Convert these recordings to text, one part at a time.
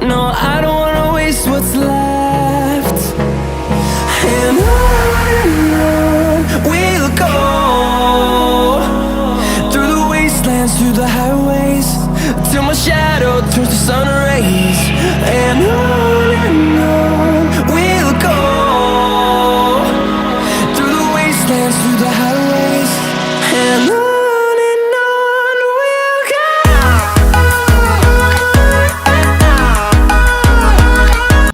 No, I don't wanna waste what's left. And on we'll go, through the wastelands, through the highways, till my shadow turns to sun rays. And on we'll go, through the wastelands, through the highways, and on we'll go.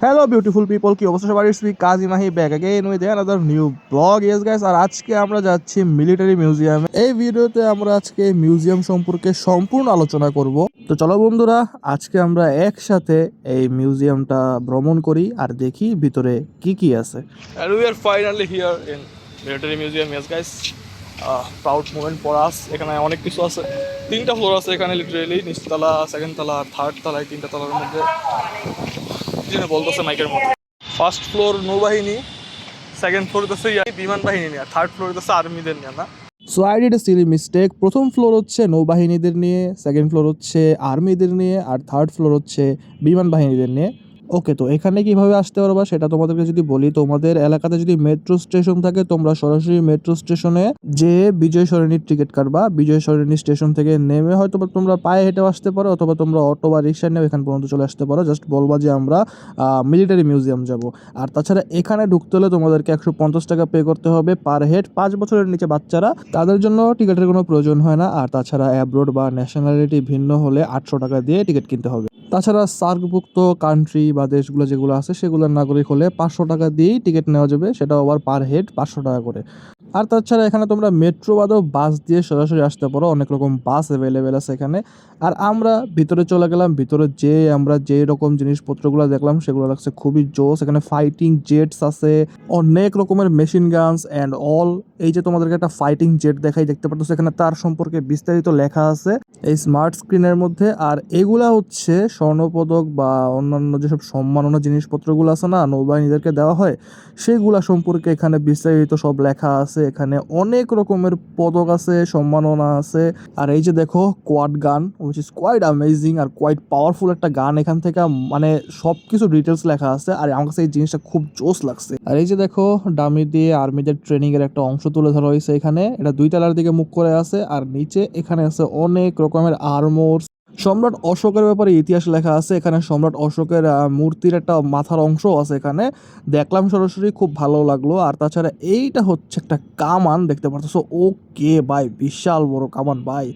Hello beautiful people, কি অবস্থা সবার? It's me Kazi Mahi back again with another new blog. Yes guys, আর আজকে আমরা যাচ্ছি military মিউজিয়ামে। এই ভিডিওতে আমরা আজকে মিউজিয়াম সম্পর্কে সম্পূর্ণ আলোচনা করব। তো চলো বন্ধুরা, আজকে আমরা একসাথে এই মিউজিয়ামটা ভ্রমণ করি আর দেখি ভিতরে কি কি আছে। And we are finally here in military museum. Yes guys, proud moment for us. এখানে অনেক কিছু আছে, 3টা ফ্লোর আছে এখানে, লিটারেলি নিচতলা, সেকেন্ড তলা আর থার্ড তলায়, 3টা তলার মধ্যে যিনি বলতেছে মাইকের মধ্যে। ফার্স্ট ফ্লোর নৌবাহিনী, সেকেন্ড ফ্লোর হচ্ছে বিমান বাহিনী নিয়ে, থার্ড ফ্লোর হচ্ছে আর্মিদের নিয়ে না। So I did A Seely mistake. প্রথম ফ্লোর হচ্ছে নৌবাহিনীদের নিয়ে, সেকেন্ড ফ্লোর হচ্ছে আর্মিদের নিয়ে, আর থার্ড ফ্লোর হচ্ছে বিমান বাহিনীদের নিয়ে। ওকে, তো এখানে কিভাবে আসতে পারবা সেটা তোমাদেরকে যদি বলি, তোমাদের এলাকাতে যদি মেট্রো স্টেশন থাকে তোমরা সরাসরি মেট্রো স্টেশনে যে বিজয় সরণির টিকিট কাটবা। বিজয় সরণি স্টেশন থেকে নেমে হয়তো তোমরা পায়ে হেঁটেও আসতে পারো, অথবা তোমরা অটো বা রিক্সা নিয়ে এখান পর্যন্ত চলে আসতে পারো। জাস্ট বলবা যে আমরা মিলিটারি মিউজিয়াম যাব। আর তাছাড়া এখানে ঢুকতে হলে তোমাদেরকে 150 টাকা পে করতে হবে পার হেড। 5 বছরের নিচে বাচ্চারা, তাদের জন্য টিকিটের কোনো প্রয়োজন হয় না। আর তাছাড়া অ্যাব্রোড বা ন্যাশনালিটি ভিন্ন হলে 800 টাকা দিয়ে টিকিট কিনতে হবে। তাছাড়া সার্কভুক্ত কান্ট্রি বা দেশগুলো যেগুলো আছে সেগুলোর নাগরিক হলে 500 টাকা দিয়েই টিকিট নেওয়া যাবে, সেটাও আবার পার হেড 500 টাকা করে। আর তাছাড়া এখানে তোমরা মেট্রো বাদেও বাস দিয়ে সরাসরি আসতে পারো, অনেক রকম বাস অ্যাভেলেবেল আছে এখানে। আর আমরা ভিতরে চলে গেলাম, ভিতরে যে আমরা যে রকম জিনিসপত্রগুলো দেখলাম সেগুলো লাগছে খুবই জোস। এখানে ফাইটিং জেটস আছে, অনেক রকমের মেশিন গানস অ্যান্ড অল। এই যে তোমাদেরকে একটা ফাইটিং জেট দেখাই, দেখতে পাচ্ছ এখানে তার সম্পর্কে বিস্তারিত লেখা আছে এই স্মার্ট স্ক্রিনের মধ্যে। আর এগুলা হচ্ছে স্বর্ণপদক বা অন্যান্য যেসব সম্মাননা জিনিসপত্রগুলো আছে না নৌবাহিনীদেরকে দেওয়া হয়, সেগুলা সম্পর্কে এখানে বিস্তারিত সব লেখা আছে। এখানে অনেক রকমের পদক আছে, সম্মাননা আছে। আর এই যে দেখো quad gun, which is quite amazing আর কোয়াইট পাওয়ারফুল একটা গান। এখান থেকে মানে সব কিছু ডিটেলস লেখা আছে, আর আমার কাছে এই জিনিসটা খুব জোস লাগছে। আর এই যে দেখো ডামি দিয়ে আর্মিদের ট্রেনিং এর একটা অংশ তুলে ধরা হয়েছে এখানে। এটা 2 তলার দিকে মুখ করে আছে, আর নিচে এখানে আছে অনেক রকমের আর্মোর। সম্রাট অশোকের ব্যাপারে ইতিহাস লেখা আছে এখানে। সম্রাট অশোকের মূর্তির একটা মাথার অংশ আছে এখানে, দেখলাম সরাসরি, খুব ভালো লাগলো। আর তাছাড়া এইটা হচ্ছে একটা কামান, দেখতে পারতেছো। ওকে ভাই, বিশাল বড় কামান ভাই।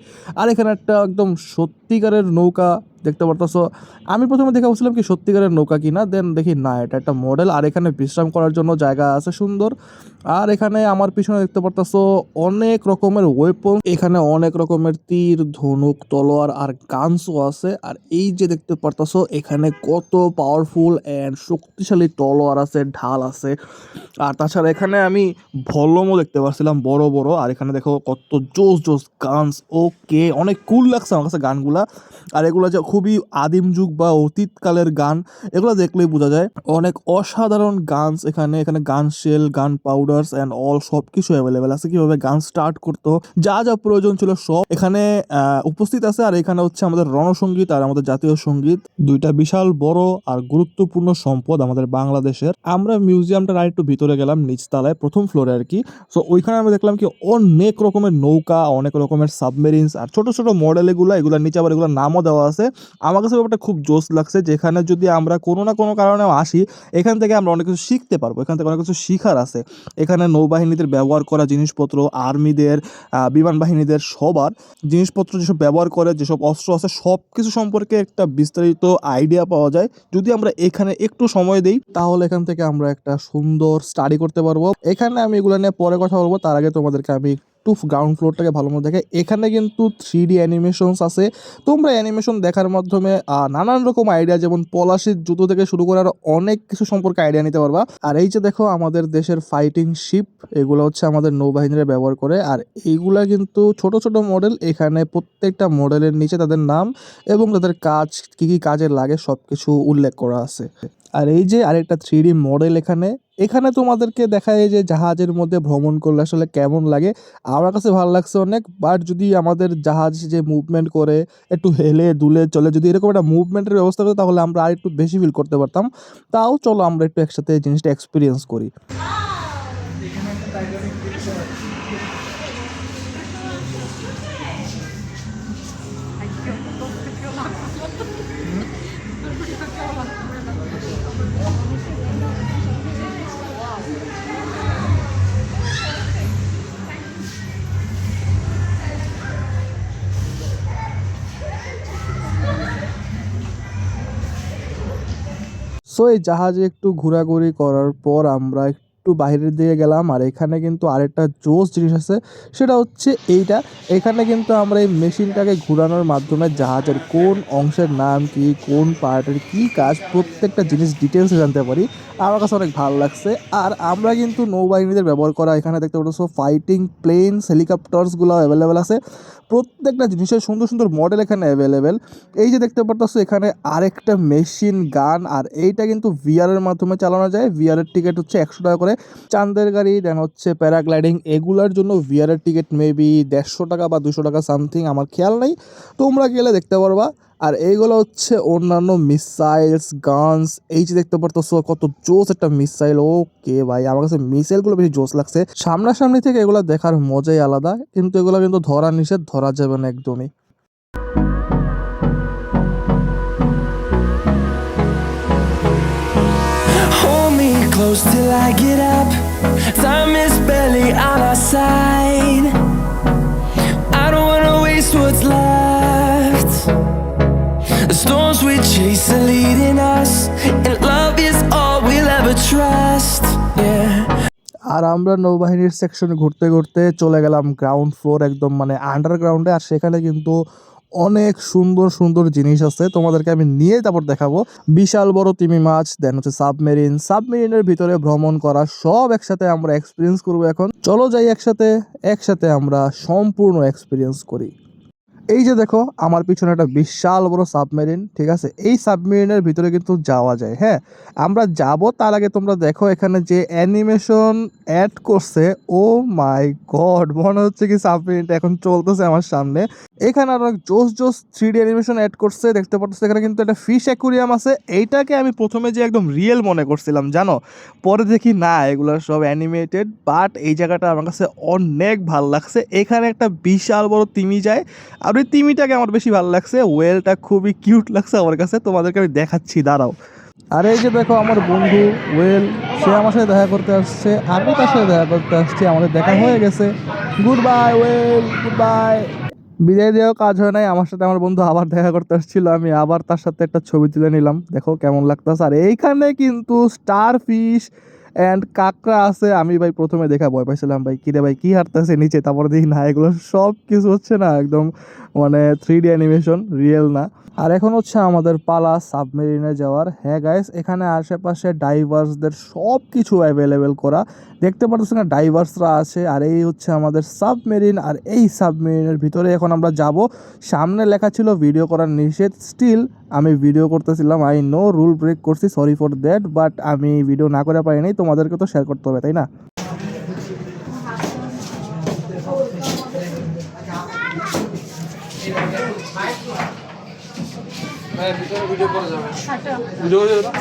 আর এখানে একটা একদম সত্যিকারের নৌকা দেখতে পারতেছো। আমি প্রথমে দেখে বলছিলাম কি সত্যিকারের নৌকা কিনা, দেন দেখি না, এটা একটা মডেল। আর এখানে বিশ্রাম করার জন্য জায়গা আছে সুন্দর। আর এখানে আমার পিছনে দেখতে পারতেছো অনেক রকমের ওয়েপন। এখানে অনেক রকমের তীর, ধনুক, তলোয়ার আর গানসও আছে। আর এই যে দেখতে পারতেছো এখানে কত পাওয়ারফুল অ্যান্ড শক্তিশালী তলোয়ার আছে, ঢাল আছে। আর তাছাড়া এখানে আমি ভল্লমও দেখতে পাচ্ছিলাম বড় বড়। আর এখানে দেখো কত জোস জোস গানস। ওকে, অনেক কুল লাগছে আমার কাছে গানগুলা। আর এগুলো যে খুবই আদিম যুগ বা অতীতকালের গান, এগুলো দেখলেই বোঝা যায়। অনেক অসাধারণ গানস এখানে। এখানে গান শেল, গান পাউডার্স অ্যান্ড অল সব কিছু অ্যাভেলেবেল আছে। কিভাবে গান স্টার্ট করতো, যা যা প্রয়োজন ছিল সব এখানে উপস্থিত আছে। আর এখানে হচ্ছে আমাদের রণসঙ্গীত আর আমাদের জাতীয় সঙ্গীত, 2টা বিশাল বড় আর গুরুত্বপূর্ণ সম্পদ আমাদের বাংলাদেশের। আমরা মিউজিয়ামটার আরেকটু ভিতরে গেলাম, নিচতলায় প্রথম ফ্লোরে আর কি। সো ওইখানে আমরা দেখলাম কি অনেক রকমের নৌকা, অনেক রকমের সাবমেরিনস আর ছোট ছোট মডেল। এগুলোর নিচে আবার এগুলোর নামও দেওয়া আছে। আমার কাছে ব্যাপারটা খুব জোস লাগছে, যেখানে যদি আমরা কোনো না কোনো কারণে আসি, এখান থেকে আমরা অনেক কিছু শিখতে পারবো। এখান থেকে অনেক কিছু শিখার আছে। এখানে নৌবাহিনীদের ব্যবহার করা জিনিসপত্র, আর্মিদের, বিমান বাহিনীদের সবার জিনিসপত্র যেসব ব্যবহার করে, যেসব অস্ত্র আছে, সব কিছু সম্পর্কে একটা বিস্তারিত আইডিয়া পাওয়া যায়। যদি আমরা এখানে একটু সময় দিই তাহলে এখান থেকে আমরা একটা সুন্দর স্টাডি করতে পারবো। এখানে আমি এগুলো নিয়ে পরে কথা বলবো, তার আগে তোমাদেরকে আমি একটু গ্রাউন্ড ফ্লোরটাকে ভালো মতো দেখে। এখানে কিন্তু 3D অ্যানিমেশনস আছে। তোমরা অ্যানিমেশন দেখার মাধ্যমে নানান রকম আইডিয়া, যেমন পলাশির জুতো থেকে শুরু করে আরো অনেক কিছু সম্পর্কে আইডিয়া নিতে পারবা। আর এই যে দেখো আমাদের দেশের ফাইটিং শিপ, এগুলো হচ্ছে আমাদের নৌবাহিনীরা ব্যবহার করে। আর এইগুলা কিন্তু ছোট ছোট মডেল। এখানে প্রত্যেকটা মডেলের নিচে তাদের নাম এবং তাদের কাজ, কি কি কাজে লাগে সব কিছু উল্লেখ করা আছে। আর এই যে আরেকটা 3D মডেল এখানে এখানে তোমাদেরকে দেখায় যে জাহাজের মধ্যে ভ্রমণ করলে আসলে কেমন লাগে। আমার কাছে ভালো লাগছে অনেক, বাট যদি আমাদের জাহাজ যে মুভমেন্ট করে একটু হেলে দুলে চলে, যদি এরকম একটা মুভমেন্টের ব্যবস্থা করতো তাহলে আমরা আর একটু বেশি ফিল করতে পারতাম। তাও চলো আমরা একটু একসাথে এই জিনিসটা এক্সপিরিয়েন্স করি। সো এই জাহাজে একটু ঘোরাঘুরি করার পর আমরা একটু বাইরের দিকে গেলাম, আর এখানে কিন্তু আরেকটা জোস জিনিস আছে, সেটা হচ্ছে এইটা। এখানে কিন্তু আমরা এই মেশিনটাকে ঘোরানোর মাধ্যমে জাহাজের কোন অংশের নাম কি, কোন পার্টের কি কাজ, প্রত্যেকটা জিনিস ডিটেলসে জানতে পারি। আমার কাছে অনেক ভালো লাগছে। আর আমরা কিন্তু নৌবাহিনীদের ব্যবহার করা এখানে দেখতে পাচ্ছ ফাইটিং প্লেনস, হেলিকপ্টার্সগুলো অ্যাভেলেবেল আছে। প্রত্যেকটা জিনিসের সুন্দর সুন্দর মডেল এখানে অ্যাভেলেবেল। এই যে দেখতে পারতেছো এখানে আরেকটা মেশিন গান, আর এইটা কিন্তু ভিআরের মাধ্যমে চালানো যায়। ভিআরের টিকিট হচ্ছে 100 টাকা করে। চাঁদের গাড়ি দেন হচ্ছে প্যারাগ্লাইডিং, এগুলার জন্য ভিআরের টিকিট মেবি 150 টাকা বা 200 টাকা সামথিং, আমার খেয়াল নেই, তোমরা গেলে দেখতে পারবা। আর এইগুলো হচ্ছে অন্যান্য মিসাইলস গানস। এই যে দেখতে পারতেছো কত জোস একটা মিসাইল। ওকে ভাই, আমার কাছে মিসাইলগুলো বেশি জোস লাগছে। সামনাসামনি থেকে এগুলো দেখার মজাই আলাদা, কিন্তু এগুলো কিন্তু ধরা নিষেধ, ধরা যাবে না একদমই। Hold me close till I get up. Time is barely on our side. I don't wanna waste what's left. The storms we chase are leading us, and love is all we'll ever trust. Yeah. আর আমরা নৌবাহিনীর সেকশনে ঘুরতে ঘুরতে চলে গেলাম ground floor, একদম মানে আন্ডারগ্রাউন্ডে। আর সেখানে কিন্তু অনেক সুন্দর সুন্দর জিনিস আছে, তোমাদেরকে আমি নিয়ে তারপর দেখাবো। বিশাল বড় তিমি মাছ, দেন হচ্ছে সাবমেরিন, সাবমেরিনের ভিতরে ভ্রমণ করা, সব একসাথে আমরা এক্সপিরিয়েন্স করবো এখন। চলো যাই একসাথে, একসাথে আমরা সম্পূর্ণ এক্সপিরিয়েন্স করি। এই যে দেখো আমার পিছনে একটা বিশাল বড় সাবমেরিন, ঠিক আছে? এই সাবমেরিনের ভিতরে কিন্তু যাওয়া যায়। হ্যাঁ, আমরা যাব, তার আগে তোমরা দেখো এখানে যে অ্যানিমেশন অ্যাড করছে, ও মাই গড, মনে হচ্ছে কি সাবমেরিনটা এখন চলতেছে আমার সামনে। এখানে আরো জোস জোস 3D অ্যানিমেশন অ্যাড করছে, দেখতে পাচ্ছ। এখানে কিন্তু একটা ফিশ অ্যাকুরিয়াম আছে। এইটাকে আমি প্রথমে যে একদম রিয়েল মনে করছিলাম, জানো, পরে দেখি না এগুলো সব অ্যানিমেটেড। বাট এই জায়গাটা আমার কাছে অনেক ভালো লাগছে। এখানে একটা বিশাল বড় তিমি যায়, আর ওই তিমিটাকে আমার বেশি ভালো লাগছে। ওয়েলটা খুবই কিউট লাগছে আমার কাছে, তোমাদেরকে আমি দেখাচ্ছি, দাঁড়াও। আর এই যে দেখো আমার বন্ধু ওয়েল, সে আমার সাথে দেখা করতে আসছে, আমি তার সাথে দেখা করতে আসছি, আমাদের দেখা হয়ে গেছে। Good bye well, good bye. বিদায় দেওয়াও কাজ হয় নাই, আমার সাথে আমার বন্ধু আবার দেখা করতে আসছিল, আমি আবার তার সাথে একটা ছবি তুলে নিলাম, দেখো কেমন লাগতেছে। আর এইখানে কিন্তু স্টার ফিশ অ্যান্ড কাঁকড়া আছে। আমি ভাই প্রথমে দেখা ভয় পাইছিলাম, ভাই কিরে ভাই কি হাঁটতেছে নিচে, তারপরে দেখি না এগুলো সব কিছু হচ্ছে না একদম মানে 3D অ্যানিমেশন, রিয়েল না। আর এখন হচ্ছে আমাদের পালা সাবমেরিনে যাওয়ার। হ্যাঁ গাইস, এখানে আশেপাশে ডাইভার্সদের সব কিছু অ্যাভেলেবেল করা, দেখতে পাচ্ছেন না, ডাইভার্সরা আছে। আর এই হচ্ছে আমাদের সাবমেরিন, আর এই সাবমেরিনের ভিতরে এখন আমরা যাব। সামনে লেখা ছিল ভিডিও করার নিষেধ, স্টিল আমি ভিডিও করতেছিলাম। আই নো রুল ব্রেক করছি, সরি ফর দ্যাট, বাট আমি ভিডিও না করে পারিনি, তোমাদেরকে তো শেয়ার করতে হবে, তাই না?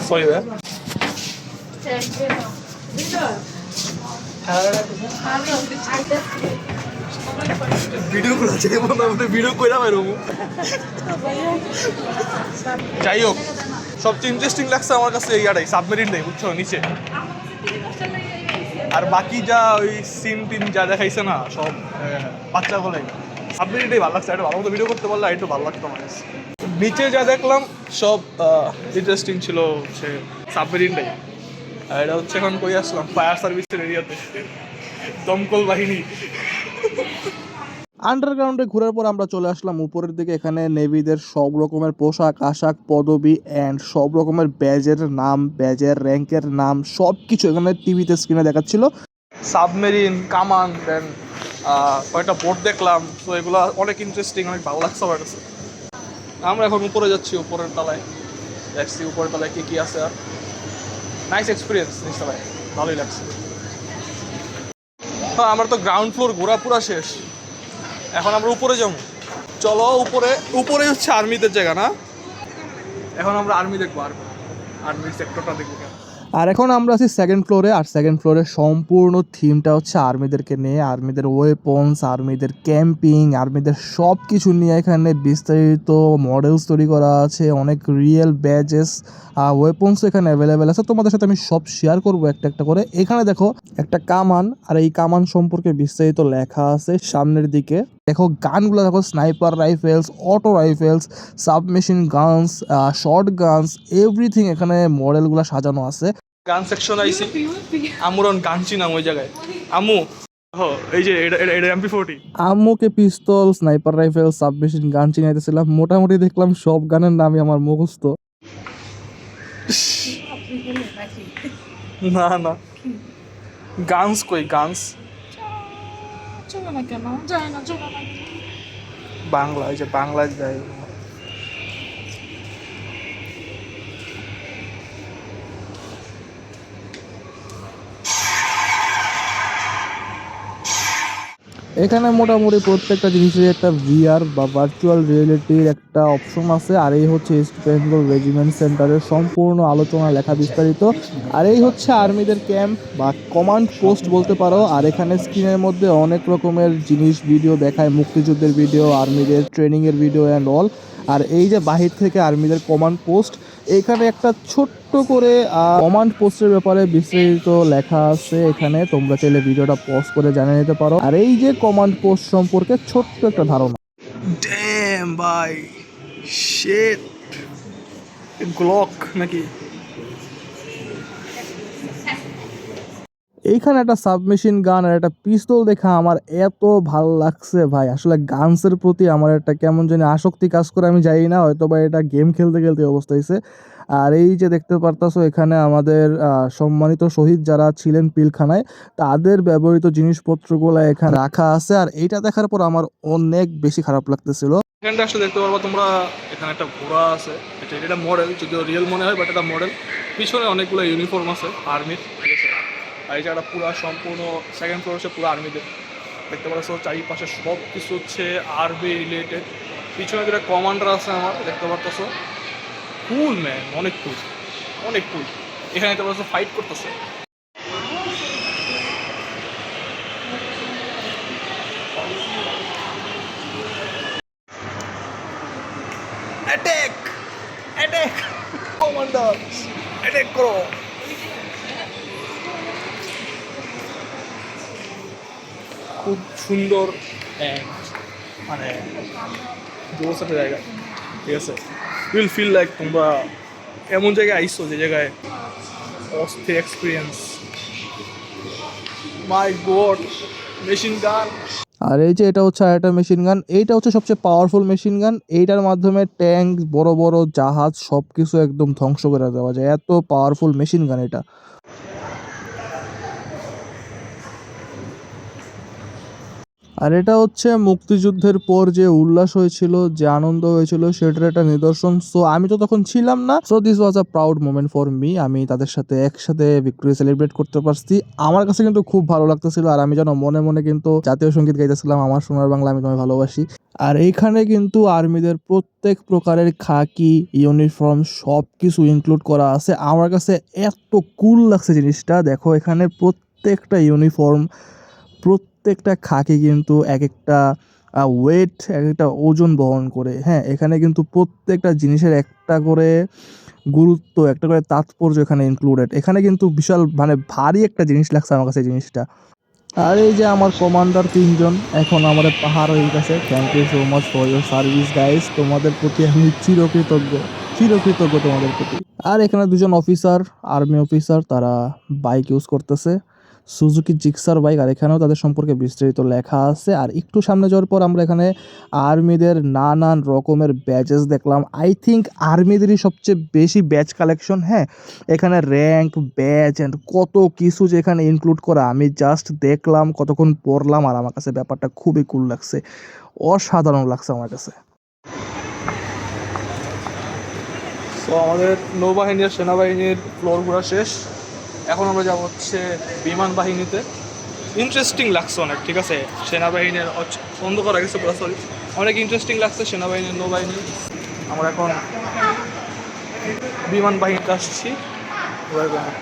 সরি ভাই, ভিডিও করা যায় মোটামুটি, ভিডিও করে এরকম। যাই হোক, সবচেয়ে ইন্টারেস্টিং লাগছে আমার কাছে ইয়াটাই, সাবমেরিনটাই, বুঝছো, নিচে। আর বাকি যা ওই সিন টিন যা দেখাইছে না, সব বাচ্চা বলে, সাবমেরিনটাই ভালো লাগছে। একটা ভালো মতো ভিডিও করতে পারলে একটু ভালো লাগতো আমার কাছে। নিচে যা দেখলাম সব ইন্টারেস্টিং ছিল হচ্ছে সাবমেরিনটাই। আর এটা হচ্ছে এখন কই আসলাম, ফায়ার সার্ভিসের এরিয়াতে, দমকল বাহিনী। আন্ডারগ্রাউন্ডে ঘোরার পর আমরা চলে আসলাম উপরের দিকে। এখানে নেভিদের সব রকমের পোশাক আশাক, পদবি অ্যান্ড সব রকমের ব্যাজের নাম, ব্যাজের র্যাঙ্কের নাম, সব কিছু এখানে টিভিতে স্ক্রিনে দেখাচ্ছিল। সাবমেরিন, কামান, দেন কয়েকটা বোট দেখলাম। তো এগুলো অনেক ইন্টারেস্টিং, অনেক ভালো লাগছে আমার কাছে। আমরা এখন উপরে যাচ্ছি, উপরের তলায় দেখছি উপরের তলায় কী কী আছে। আর নাইস এক্সপিরিয়েন্স নিচতলায়, ভালোই লাগছে। তো আমরা তো গ্রাউন্ড ফ্লোর ঘোরা পুরা শেষ, এখন আমরা উপরে যাবো। চলো উপরে হচ্ছে আর্মিদের জায়গা না, এখন আমরা আর্মি দেখবো, আর্মির সেক্টরটা দেখবো। আর এখন আমরা আছি সেকেন্ড ফ্লোরে, আর সেকেন্ড ফ্লোরের সম্পূর্ণ থিমটা হচ্ছে আর্মিদেরকে নিয়ে, আর্মিদের ওয়েপন্স, আর্মিদের ক্যাম্পিং, আর্মিদের সব কিছু নিয়ে এখানে বিস্তারিত মডেলস তৈরি করা আছে, অনেক রিয়েল ব্যাজেস ওয়েপন্সও এখানে অ্যাভেলেবেল আছে। তোমাদের সাথে আমি সব শেয়ার করবো একটা একটা করে। এখানে দেখো একটা কামান, আর এই কামান সম্পর্কে বিস্তারিত লেখা আছে সামনের দিকে। দেখো গানগুলো দেখো, sniper rifles, auto rifles, submachine guns, short guns, everything এখানে মডেলগুলো সাজানো আছে। গান সেকশন আইছি, আমুরন গান চিনাম ওই জায়গায়। আমু এই যে এটা MP40, আম্মুকে পিস্তল, স্নাইপার রাইফেল, সাবমেশিন গান চিনাইতেছিলাম। মোটামুটি দেখলাম সব গানের নামই আমার মুখস্থ। না না গানস কই, গানস চলো না কেন, যায় না, চলো না। বাংলা, এই যে বাংলা যায়। এখানে মোটামুটি প্রত্যেকটা জিনিসের একটা ভিআর বা ভার্চুয়াল রিয়েলিটির একটা অপশন আছে। আর এই হচ্ছে ইস্ট বেঙ্গল রেজিমেন্ট সেন্টারের সম্পূর্ণ আলোচনা লেখা বিস্তারিত। আর এই হচ্ছে আর্মিদের ক্যাম্প বা কমান্ড পোস্ট বলতে পারো। আর এখানে স্ক্রিনের মধ্যে অনেক রকমের জিনিস ভিডিও দেখায়, মুক্তিযুদ্ধের ভিডিও, আর্মিদের ট্রেনিংয়ের ভিডিও অ্যান্ড অল। আর এই যে বাহির থেকে আর্মিদের কমান্ড পোস্ট, এখানে একটা ছোট্ট করে কমান্ড পোস্টের ব্যাপারে বিস্তারিত লেখা আছে। এখানে তোমরা চাইলে ভিডিওটা পজ করে জানিয়ে নিতে পারো। আর এই যে কমান্ড পোস্ট সম্পর্কে ছোট্ট একটা ধারণা। ড্যাম ভাই, শিট, গ্লক নাকি? এইখানে একটা সাবমেশিন গান আর একটা পিস্তল দেখা আমার এত ভাল লাগছে ভাই। আসলে গানসের প্রতি আমার একটা কেমন জানি আসক্তি কাজ করে, আমি জানি না, হয়তো বা এটা গেম খেলতে খেলতে অবস্থা হয়েছে। আর এই যে দেখতে পারতাছো এখানে আমাদের সম্মানিত শহীদ যারা ছিলেন পিলখানায়, তাদের ব্যবহৃত জিনিসপত্রগুলো এখানে রাখা আছে। আর এইটা দেখার পর আমার অনেক বেশি খারাপ লাগতেছিল। এখানটা আসলে দেখতে পারবো তোমরা, এখানে একটা ঘোড়া আছে, এটা মডেল, যদিও রিয়েল মনে হয়, বাট এটা মডেল। পিছনে অনেকগুলো ইউনিফর্ম আছে আর্মির, ঠিক আছে। আর এই জায়গাটা পুরো সম্পূর্ণ সেকেন্ড ফ্লোর হচ্ছে পুরো আর্মিদের। দেখতে পাচ্ছ চারিপাশে সব কিছু হচ্ছে আর্মি রিলেটেড। পিছনে যেটা কমান্ডার আছে আমার, দেখতে পাচ্ছ, কুল ম্যান, অনেক কুল, অনেক কুল। এখানে দেখতে পাচ্ছ ফাইট করতেছে। অ্যাটাক, অ্যাটাক, কমান্ডার অ্যাটাক করো। খুব সুন্দর মানে জোস একটা জায়গা, ঠিক আছে। উইল ফিল লাইক তোমরা এমন জায়গায় আইসো যে জায়গায় অস্থির এক্সপিরিয়েন্স। মাই গড, মেশিন গান। আর এই যে এটা হচ্ছে আরেকটা মেশিন গান, এইটা হচ্ছে সবচেয়ে পাওয়ারফুল মেশিন গান। এইটার মাধ্যমে ট্যাঙ্ক, বড় বড় জাহাজ সব কিছু একদম ধ্বংস করে দেওয়া যায়, এত পাওয়ারফুল মেশিন গান এটা। আর এটা হচ্ছে মুক্তিযুদ্ধের পর যে উল্লাস হয়েছিল, যে আনন্দ হয়েছিল, সেটার একটা নিদর্শন। সো আমি তো তখন ছিলাম না, so this was a proud moment for me. আমি তাদের সাথে একসাথে ভিক্টোরি সেলিব্রেট করতে পারছি। আমার কাছে কিন্তু খুব ভালো লাগতেছিল। আর আমি যেন মনে মনে কিন্তু জাতীয় সঙ্গীত গাইতেছিলাম, আমার সোনার বাংলা আমি তোমায় ভালোবাসি। আর এইখানে কিন্তু আর্মিদের প্রত্যেক প্রকারের খাকি, ইউনিফর্ম সব কিছু ইনক্লুড করা আছে। আমার কাছে এত কুল লাগছে জিনিসটা। দেখো এখানে প্রত্যেকটা ইউনিফর্ম, প্রত্যেকটা খাকি কিন্তু এক একটা ওয়েট, এক একটা ওজন বহন করে। হ্যাঁ, এখানে কিন্তু প্রত্যেকটা জিনিসের একটা করে গুরুত্ব, একটা করে তাৎপর্য এখানে ইনক্লুডেড। এখানে কিন্তু বিশাল মানে ভারী একটা জিনিস লাগছে আমার কাছে এই জিনিসটা। আর এই যে আমার কমান্ডার 3 জন এখন আমাদের পাহাড় হয়ে গেছে। Thank you so much for your service guys. তোমাদের প্রতি আমি চিরকৃতজ্ঞ, চিরকৃতজ্ঞ তোমাদের প্রতি। আর এখানে 2জন অফিসার, আর্মি অফিসার, তারা বাইক ইউজ করতেছে, সুজুকি জিক্সার বাইক। আর এখানেও তাদের সম্পর্কে বিস্তারিত লেখা আছে। আর একটু সামনে যাওয়ার পর আমরা এখানে আর্মিদের নানান রকমের ব্যাচেস দেখলাম। আই থিঙ্ক আর্মিদেরই সবচেয়ে বেশি ব্যাচ কালেকশন। হ্যাঁ, এখানে র্যাঙ্ক, ব্যাচ অ্যান্ড কত কিছু যে এখানে ইনক্লুড করা, আমি জাস্ট দেখলাম, কতক্ষণ পড়লাম, আর আমার কাছে ব্যাপারটা খুবই কুল লাগছে, অসাধারণ লাগছে আমার কাছে। তো আমাদের নৌবাহিনী আর সেনাবাহিনীর ফ্লোর ঘোরা শেষ। এখন আমরা যাব হচ্ছে বিমান বাহিনীতে। ইন্টারেস্টিং লাগছে অনেক, ঠিক আছে। সেনাবাহিনীর বন্ধ করা গেছে পুরো, সরি। অনেক ইন্টারেস্টিং লাগছে সেনাবাহিনীর, নৌবাহিনী। আমরা এখন বিমান বাহিনীতে আসছি।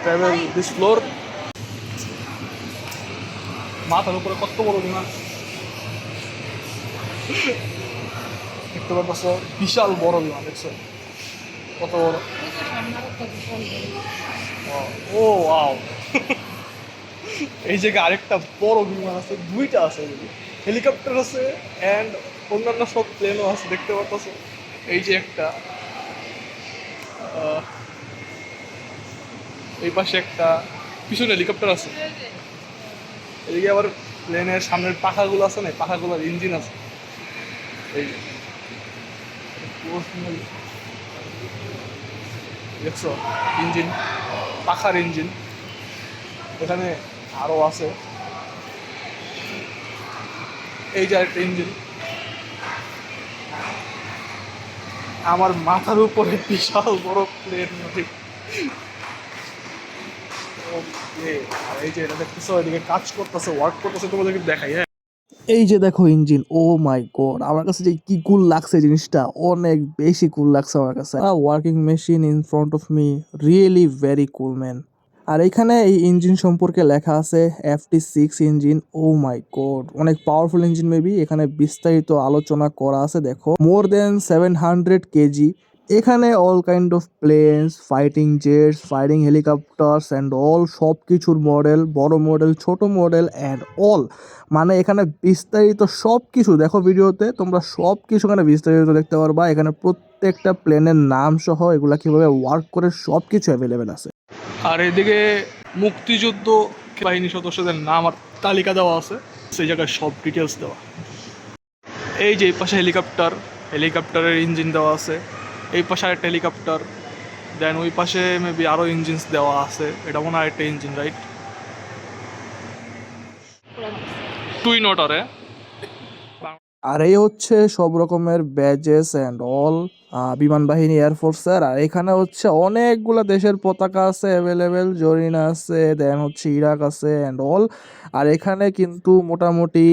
Travel this floor. মাথার উপরে কত বড় বিমান দেখতে পাচ্ছ, বিশাল বড় বিমান দেখছো কত বড়। ও ওয়াও এই জায়গায় আরেকটা বড় বিমান আছে, দুইটা আছে, হেলিকপ্টার আছে অ্যান্ড অন্যান্য সব প্লেনও আছে দেখতে পাচ্ছ। এই যে একটা, এই পাশে একটা, পিছনে হেলিকপ্টার আছে। এদিকে আবার প্লেনের সামনের পাখাগুলো আছে না, পাখাগুলোর ইঞ্জিন আছে। এই দেখছো ইঞ্জিন, পাখার ইঞ্জিন। এখানে আরো আছে, এই যে একটা ইঞ্জিন। আমার মাথার উপরে বিশাল বড় প্লেন নদী। আর এই যে এটা দেখতেছো, এদিকে কাজ করতেছে, ওয়ার্ক করতেছে, তোমাদেরকে দেখাই। হ্যাঁ, এই যে দেখো ইঞ্জিন, ও মাই গড, আমার কাছে যে কি কুল লাগছে জিনিসটা, অনেক বেশি কুল লাগছে আমার কাছে। Working machine in front of me, really very cool man. আর এখানে এই ইঞ্জিন সম্পর্কে লেখা আছে FT6 engine. Oh my God, অনেক পাওয়ারফুল ইঞ্জিন মেবি। এখানে বিস্তারিত আলোচনা করা আছে, দেখো মোর দেন 700 কেজি। এখানে all kind of planes, fighting jets, fighting helicopters and all, সব কিছুর মডেল, বড় মডেল, ছোট মডেল অ্যান্ড অল। মানে এখানে বিস্তারিত সব কিছু দেখো ভিডিওতে, তোমরা সব কিছু এখানে বিস্তারিত দেখতে পারবা। এখানে প্রত্যেকটা প্লেনের নাম সহ এগুলা কিভাবে ওয়ার্ক করে সব কিছু অ্যাভেলেবেল আছে। আর এদিকে মুক্তিযুদ্ধ বাহিনী সদস্যদের নাম আর তালিকা দেওয়া আছে, সেই জায়গায় সব ডিটেলস দেওয়া। এই যে এই পাশে হেলিকপ্টার, হেলিকপ্টারের ইঞ্জিন দেওয়া আছে। এই পাশে আরেকটা হেলিকপ্টার, দেন ওই পাশে মেবি আরও ইঞ্জিনস দেওয়া আছে। এটা মনে হয় একটা ইঞ্জিন, রাইট? টুইন ওটারে। আর এই হচ্ছে সব রকমের ব্যাজেস অ্যান্ড অল বিমান বাহিনী, এয়ারফোর্সের। আর এখানে হচ্ছে অনেকগুলা দেশের পতাকা আছে অ্যাভেলেবেল, জরিনা আছে, দেন হচ্ছে ইরাক আছে অ্যান্ড অল। আর এখানে কিন্তু মোটামুটি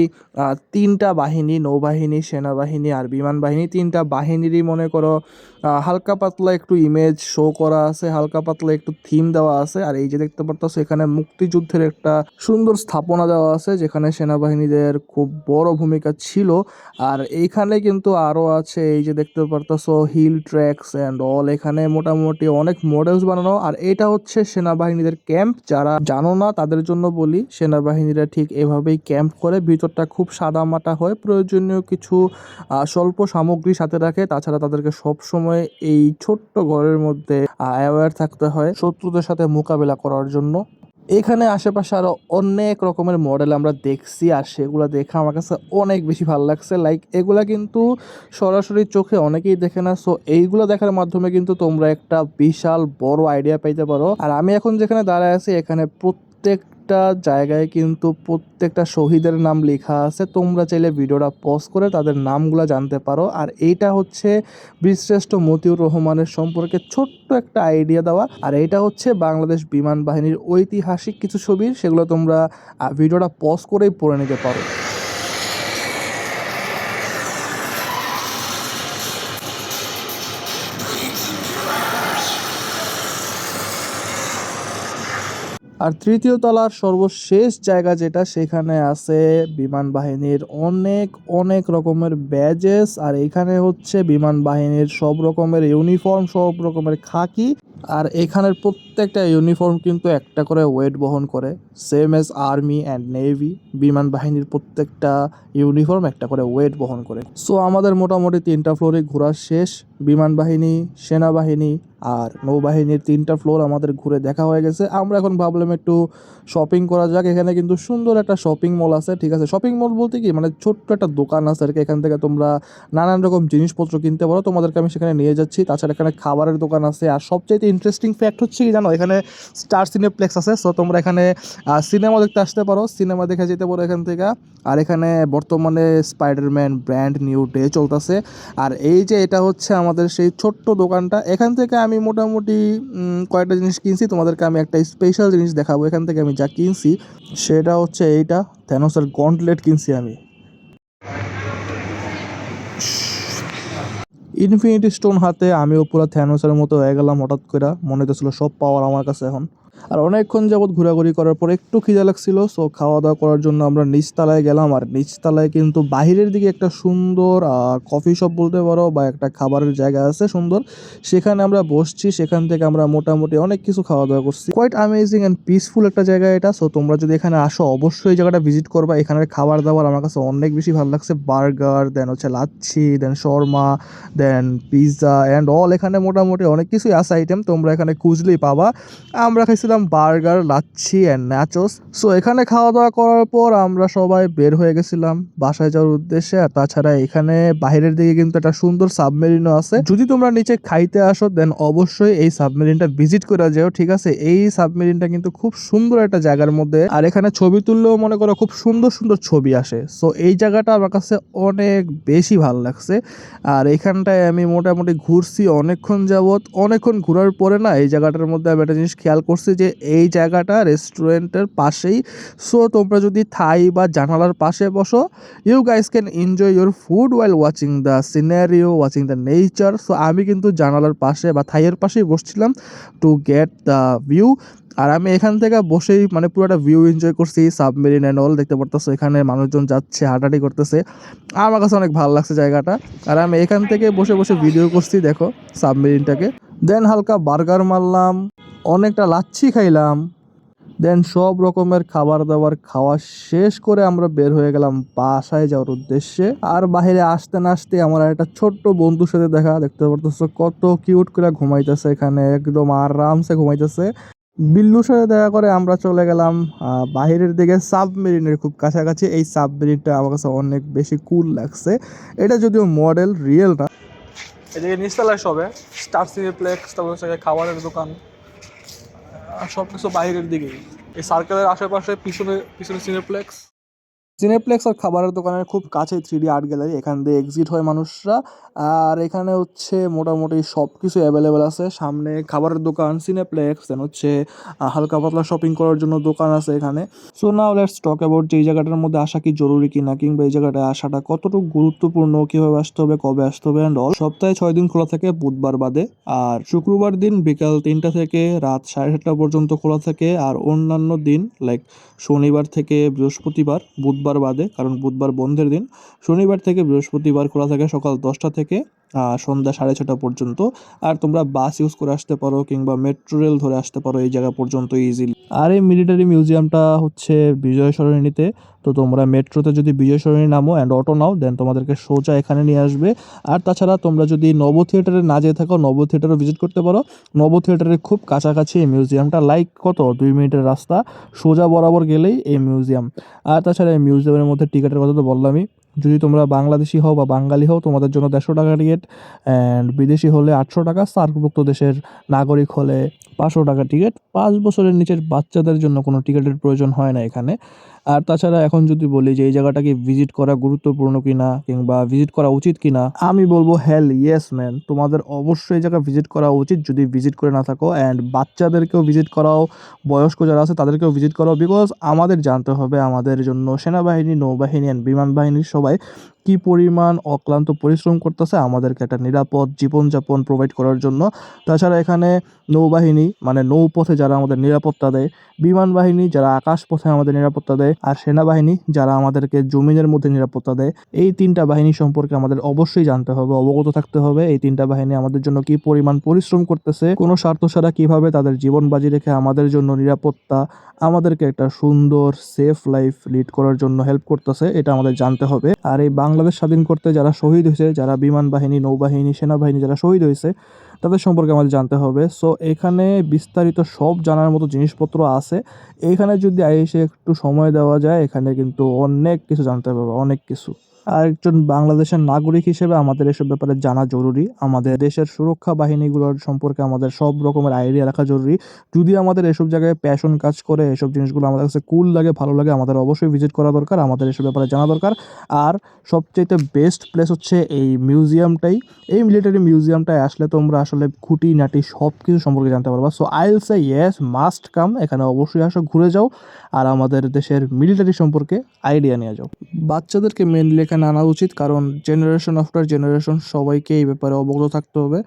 তিনটা বাহিনী, নৌবাহিনী, সেনাবাহিনী আর বিমান বাহিনী, তিনটা বাহিনীরই মনে করো হালকা পাতলা একটু ইমেজ শো করা আছে, হালকা পাতলা একটু থিম দেওয়া আছে। আর এই যে দেখতে পারতেছো এখানে মুক্তিযুদ্ধের একটা সুন্দর স্থাপনা দেওয়া আছে, যেখানে সেনাবাহিনীদের খুব বড় ভূমিকা ছিল। আর এইখানে কিন্তু আরো আছে, এই যে দেখতে পারতেছো হিল ট্র্যাকস অ্যান্ড অল। এখানে মোটামুটি অনেক মডেলস বানানো। আর এটা হচ্ছে সেনাবাহিনীদের ক্যাম্প। যারা জানো না তাদের জন্য বলি, সেনাবাহিনীরা ঠিক এভাবেই ক্যাম্প করে, ভিতরটা খুব সাদামাটা হয়, প্রয়োজনীয় কিছু স্বল্প সামগ্রী সাথে রাখে। তাছাড়া তাদেরকে সবসময় এই ছোট্ট ঘরের মধ্যে অ্যাওয়্যার থাকতে হয় শত্রুদের সাথে মোকাবেলা করার জন্য। এখানে আশেপাশে আরো অনেক রকমের মডেল আমরা দেখছি, আর সেগুলো দেখে আমার কাছে অনেক বেশি ভালো লাগছে। লাইক এগুলা কিন্তু সরাসরি চোখে অনেকেই দেখে না, সো এইগুলো দেখার মাধ্যমে কিন্তু তোমরা একটা বিশাল বড় আইডিয়া পাইতে পারো। আর আমি এখন যেখানে দাঁড়ায় আছি, এখানে প্রত্যেকটা জায়গায় কিন্তু প্রত্যেকটা শহীদের নাম লেখা আছে। তোমরা চাইলে ভিডিওটা পজ করে তাদের নামগুলো জানতে পারো। আর এইটা হচ্ছে বীরশ্রেষ্ঠ মতিউর রহমানের সম্পর্কে ছোট্ট একটা আইডিয়া দেওয়া। আর এটা হচ্ছে বাংলাদেশ বিমান বাহিনীর ঐতিহাসিক কিছু ছবি, সেগুলো তোমরা ভিডিওটা পজ করেই পড়ে নিতে পারো। আর তৃতীয় তলার সর্বশেষ জায়গা যেটা, সেখানে আছে বিমান বাহিনীর অনেক অনেক রকমের ব্যাজেস। আর এখানে হচ্ছে বিমান বাহিনীর সব রকমের ইউনিফর্ম, সব রকমের খাকি। আর এখানের প্রত্যেকটা ইউনিফর্ম কিন্তু একটা করে ওয়েট বহন করে, same as army and navy. বিমান বাহিনীর প্রত্যেকটা ইউনিফর্ম একটা করে ওয়েট বহন করে। সো আমাদের মোটামুটি তিনটা ফ্লোরে ঘোরা শেষ। বিমান বাহিনী, সেনাবাহিনী আর নৌবাহিনীর তিনটা ফ্লোর আমাদের ঘুরে দেখা হয়ে গেছে। আমরা এখন ভাবলাম একটু শপিং করা যাক। এখানে কিন্তু সুন্দর একটা শপিং মল আছে, ঠিক আছে। শপিং মল বলতে কি, মানে ছোট্ট একটা দোকান আছে আর কি। এখান থেকে তোমরা নানান রকম জিনিসপত্র কিনতে পারো, তোমাদেরকে আমি সেখানে নিয়ে যাচ্ছি। তাছাড়া এখানে খাবারের দোকান আছে। আর সবচেয়ে ইন্টারেস্টিং ফ্যাক্ট হচ্ছে কি জানো, এখানে স্টার সিনেপ্লেক্স আছে। সো তোমরা এখানে আর সিনেমা দেখতে আসতে পারো, সিনেমা দেখে যেতে পারো এখান থেকে। আর এখানে বর্তমানে স্পাইডারম্যান ব্র্যান্ড নিউ ডে চলতেছে। আর এই যে এটা হচ্ছে আমাদের সেই ছোট্ট দোকানটা, এখান থেকে আমি মোটামুটি কয়েকটা জিনিস কিনছি। তোমাদেরকে আমি একটা স্পেশাল জিনিস দেখাবো। এখান থেকে আমি যা কিনছি সেটা হচ্ছে এইটা, থ্যানোসের গন্টলেট কিনছি আমি। ইনফিনিটি স্টোন হাতে আমিও পুরো থ্যানোসের মতো হয়ে গেলাম হঠাৎ করে, মনে হতেছিল সব পাওয়ার আমার কাছে এখন। আর অনেকক্ষণ যাবৎ ঘোরাঘুরি করার পর একটু খিদা লাগছিল, সো খাওয়া দাওয়া করার জন্য আমরা নিচতলায় গেলাম। আর নিচতলায় কিন্তু বাহিরের দিকে একটা সুন্দর কফি শপ বলতে পারো, বা একটা খাবারের জায়গা আছে সুন্দর, সেখানে আমরা বসছি। সেখান থেকে আমরা মোটামুটি অনেক কিছু খাওয়া দাওয়া করছি। কোয়াইট অ্যামেজিং অ্যান্ড পিসফুল একটা জায়গা এটা। সো তোমরা যদি এখানে আসো অবশ্যই এই জায়গাটা ভিজিট করবা। এখানের খাবার দাবার আমার কাছে অনেক বেশি ভালো লাগছে। বার্গার, দেন হচ্ছে লাচ্ছি, দেন শর্মা, দেন পিৎজা অ্যান্ড অল। এখানে মোটামুটি অনেক কিছুই আছে আইটেম, তোমরা এখানে খুঁজলেই পাবা। আমরা খাইছিলাম burger, lassi and nachos. So এখানে খাওয়া দাওয়া করার পর আমরা সবাই বের হয়ে গেছিলাম বাসায় যাওয়ার উদ্দেশ্যে। আর তাছাড়া এখানে বাইরের দিকে কিন্তু একটা সুন্দর সাবমেরিনও আছে। যদি তোমরা নিচে খাইতে আসো দেন অবশ্যই এই সাবমেরিনটা ভিজিট করে যাও, ঠিক আছে? এই সাবমেরিনটা কিন্তু খুব সুন্দর একটা জায়গার মধ্যে, আর এখানে ছবি তুললেও মনে করো খুব সুন্দর সুন্দর ছবি আসে। সো এই জায়গাটা আমার কাছে অনেক বেশি ভালো লাগছে। আর এখানটায় আমি মোটামুটি ঘুরছি অনেকক্ষণ যাবৎ। অনেকক্ষণ ঘোরার পরে না এই জায়গাটার মধ্যে আমি একটা জিনিস খেয়াল করছি যে এই জায়গাটা রেস্টুরেন্টের পাশেই। সো তোমরা যদি থাই বা জানালার পাশে বসো, you guys can enjoy your food while watching the scenario, watching the nature. So আমি কিন্তু জানালার পাশে বা থাইয়ের পাশেই বসছিলাম টু গেট দ্য ভিউ। আর আমি এখান থেকে বসেই মানে পুরোটা ভিউ এনজয় করছি, সাবমেরিন অ্যান্ড অল দেখতে পারতেছো। এখানে মানুষজন যাচ্ছে, হাঁটাহাঁটি করতেছে, আমার কাছে অনেক ভালো লাগছে জায়গাটা। আর আমি এখান থেকে বসে বসে ভিডিও করছি, দেখো সাবমেরিনটাকে। দেন হালকা বার্গার মারলাম, অনেকটা লাচ্ছি খাইলাম, দেন সব রকমের খাবার দাবার খাওয়া শেষ করে আমরা বের হয়ে গেলাম বাসায় যাওয়ার উদ্দেশ্যে। আর বাইরে আসতে না আসতে আমার একটা ছোট্ট বন্ধুর সাথে দেখা, দেখতে পারতেছো কত কিউট করে ঘুমাইতেছে, এখানে একদম আরামসে ঘুমাইতেছে। বিল্লুর সাথে দেখা করে আমরা চলে গেলাম বাহিরের দিকে, সাবমেরিনের খুব কাছাকাছি। এই সাবমেরিনটা আমার কাছে অনেক বেশি কুল লাগছে। এটা যদিও মডেল, রিয়েল না। এদিকে নিচতলায় সবে স্টার সিনেপ্লেক্স, তারপর হচ্ছে খাবারের দোকান, সব কিছু বাইরের দিকেই। এই সার্কেলের আশেপাশে পিছনে পিছনে সিনেপ্লেক্স। সিনেপ্লেক্স আর খাবারের দোকানের খুব কাছে 3D আর্ট গ্যালারি, এখান দিয়ে এক্সিট হয় মানুষরা। আর এখানে হচ্ছে মোটামুটি সব কিছু অ্যাভেলেবেল আছে। সামনে খাবারের দোকান, সিনেপ্লেক্স, দেন হচ্ছে হালকা পাতলা শপিং করার জন্য দোকান আছে এখানে। So now let's talk about যে এই জায়গাটার মধ্যে আসা কি জরুরি কিনা, কিংবা এই জায়গাটায় আসাটা কতটুকু গুরুত্বপূর্ণ, কীভাবে আসতে হবে, কবে আসতে হবে অ্যান্ড অল। সপ্তাহে 6 দিন খোলা থাকে বুধবার বাদে, আর শুক্রবার দিন বিকাল 3টা থেকে রাত 7:30 পর্যন্ত খোলা থাকে। আর অন্যান্য দিন লাইক শনিবার থেকে বৃহস্পতিবার, বুধবার বাদে কারণ বুধবার বন্ধের দিন, শনিবার থেকে বৃহস্পতিবার খোলা থাকে সকাল 10টা থেকে সন্ধ্যা 6:30 পর্যন্ত। আর তোমরা বাস ইউজ করে আসতে পারো কিংবা মেট্রো রেল ধরে আসতে পারো এই জায়গা পর্যন্ত ইজিলি। আর এই মিলিটারি মিউজিয়ামটা হচ্ছে বিজয় সরণিতে। তো তোমরা মেট্রোতে যদি বিজয় সরণি নামো অ্যান্ড অটো নাও, দেন তোমাদেরকে সোজা এখানে নিয়ে আসবে। আর তাছাড়া তোমরা যদি নব থিয়েটারে না যেয়ে থাকো, নব থিয়েটারও ভিজিট করতে পারো। নব থিয়েটারের খুব কাছাকাছি এই মিউজিয়ামটা, লাইক কত 2 মিনিটের রাস্তা, সোজা বরাবর গেলেই এই মিউজিয়াম। আর তাছাড়া এই মিউজিয়ামের মধ্যে টিকিটের কথা তো বললামই। যদি তোমরা বাংলাদেশি হও বা বাঙালি হও তোমাদের জন্য 150 টাকা টিকিট, অ্যান্ড বিদেশি হলে 800 টাকা, সার্কভুক্ত দেশের নাগরিক হলে 500 টাকা টিকিট। 5 বছরের নিচের বাচ্চাদের জন্য কোনো টিকিটের প্রয়োজন হয় না এখানে। আর তাছাড়া এখন যদি বলি যে এই জায়গাটাকে ভিজিট করা গুরুত্বপূর্ণ কিনা কিংবা ভিজিট করা উচিত কিনা, আমি বলবো হেল ইয়েস ম্যান, তোমাদের অবশ্যই এই জায়গা ভিজিট করা উচিত যদি ভিজিট করে না থাকো। অ্যান্ড বাচ্চাদেরকেও ভিজিট করাও, বয়স্ক যারা আছে তাদেরকেও ভিজিট করাও। বিকজ আমাদের জানতে হবে আমাদের জন্য সেনাবাহিনী, নৌবাহিনী অ্যান্ড বিমান বাহিনীর সবাই কি পরিমাণ অক্লান্ত পরিশ্রম করতেছে আমাদেরকে একটা নিরাপদ জীবনযাপন প্রোভাইড করার জন্য। তাছাড়া এখানে নৌবাহিনী মানে নৌপথে যারা আমাদের নিরাপত্তা দেয়, বিমান বাহিনী যারা আকাশপথে আমাদের নিরাপত্তা দেয়, আর সেনাবাহিনী যারা আমাদেরকে জমিনের মধ্যে নিরাপত্তা দেয়, এই 3টা বাহিনী সম্পর্কে আমাদের অবশ্যই জানতে হবে, অবগত থাকতে হবে। এই 3টা বাহিনী আমাদের জন্য কি পরিমাণ পরিশ্রম করতেছে, কোনো স্বার্থ ছাড়া কীভাবে তাদের জীবন বাজি রেখে আমাদের জন্য নিরাপত্তা, আমাদেরকে একটা সুন্দর সেফ লাইফ লিড করার জন্য হেল্প করতেছে, এটা আমাদের জানতে হবে। আর এই বাংলাদেশ স্বাধীন করতে যারা শহীদ হয়েছে, যারা বিমান বাহিনী, নৌবাহিনী, সেনাবাহিনী যারা শহীদ হয়েছে, তাদের সম্পর্কে আমাদের জানতে হবে। সো এখানে বিস্তারিত সব জানার মতো জিনিসপত্র আছে। এখানে যদি এসে একটু সময় দেওয়া যায়, এখানে কিন্তু অনেক কিছু জানতে পারবে, অনেক কিছু। আর একজন বাংলাদেশের নাগরিক হিসেবে আমাদের এসব ব্যাপারে জানা জরুরি। আমাদের দেশের সুরক্ষা বাহিনীগুলোর সম্পর্কে আমাদের সব রকমের আইডিয়া রাখা জরুরি। যদি আমাদের এসব জায়গায় প্যাশন কাজ করে, এসব জিনিসগুলো আমাদের কাছে কুল লাগে, ভালো লাগে, আমাদের অবশ্যই ভিজিট করা দরকার, আমাদের এসব ব্যাপারে জানা দরকার। আর সবচাইতে বেস্ট প্লেস হচ্ছে এই মিউজিয়ামটাই। এই মিলিটারি মিউজিয়ামটায় আসলে তোমরা আসলে খুঁটিনাটি সব কিছু সম্পর্কে জানতে পারবা। So I will say yes, must come. এখানে অবশ্যই আসো, ঘুরে যাও, আর আমাদের দেশের মিলিটারি সম্পর্কে আইডিয়া নিয়ে যাও। বাচ্চাদেরকে মেনলি এখানে আনা উচিত, কারণ জেনারেশন আফটার জেনারেশন সবাইকে এই ব্যাপারে অবগত থাকতে হবে।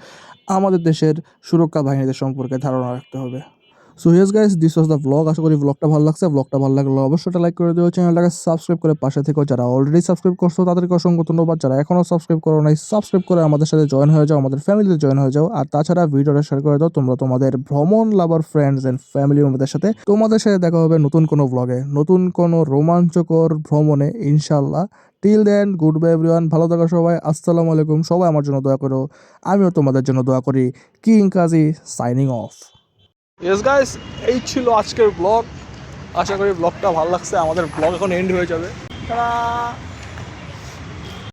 আমাদের দেশের সুরক্ষা বাহিনীদের সম্পর্কে ধারণা রাখতে হবে। So yes guys, this was the blog. আশা করি ব্লগটা ভালো লাগছে। ব্লগটা ভালো লাগলে অবশ্যই লাইক করে দিও, চ্যানেলটাকে সাবস্ক্রাইব করে পাশে থেকেও। যারা অলরেডি সাবস্ক্রাইব করছো তাদেরকে অসংখ্য ধন্যবাদ। যারা এখনও সাবস্ক্রাইব করো নাই, সাবস্ক্রাইব করে আমাদের সাথে জয়েন হয়ে যাও, আমাদের ফ্যামিলিতে জয়েন হয়ে যাও। আর তাছাড়া ভিডিওটা শেয়ার করে দাও তোমরা তোমাদের ভ্রমণ লাভার ফ্রেন্ডস অ্যান্ড ফ্যামিলি মেম্বারদের সাথে। তোমাদের সাথে দেখা হবে নতুন কোনো ব্লগে, নতুন কোনো রোমাঞ্চকর ভ্রমণে, ইনশাল্লাহ। Till then, goodbye everyone. ভালো থাকো সবাই। আসসালামু আলাইকুম। সবাই আমার জন্য দোয়া করো, আমিও তোমাদের জন্য দোয়া করি। কিং কাজী সাইনিং অফ। ইয়েস গাইস, এই ছিল আজকের ব্লগ। আশা করি ব্লগটা ভালো লাগছে। আমাদের ব্লগ এখন এন্ড হয়ে যাবে।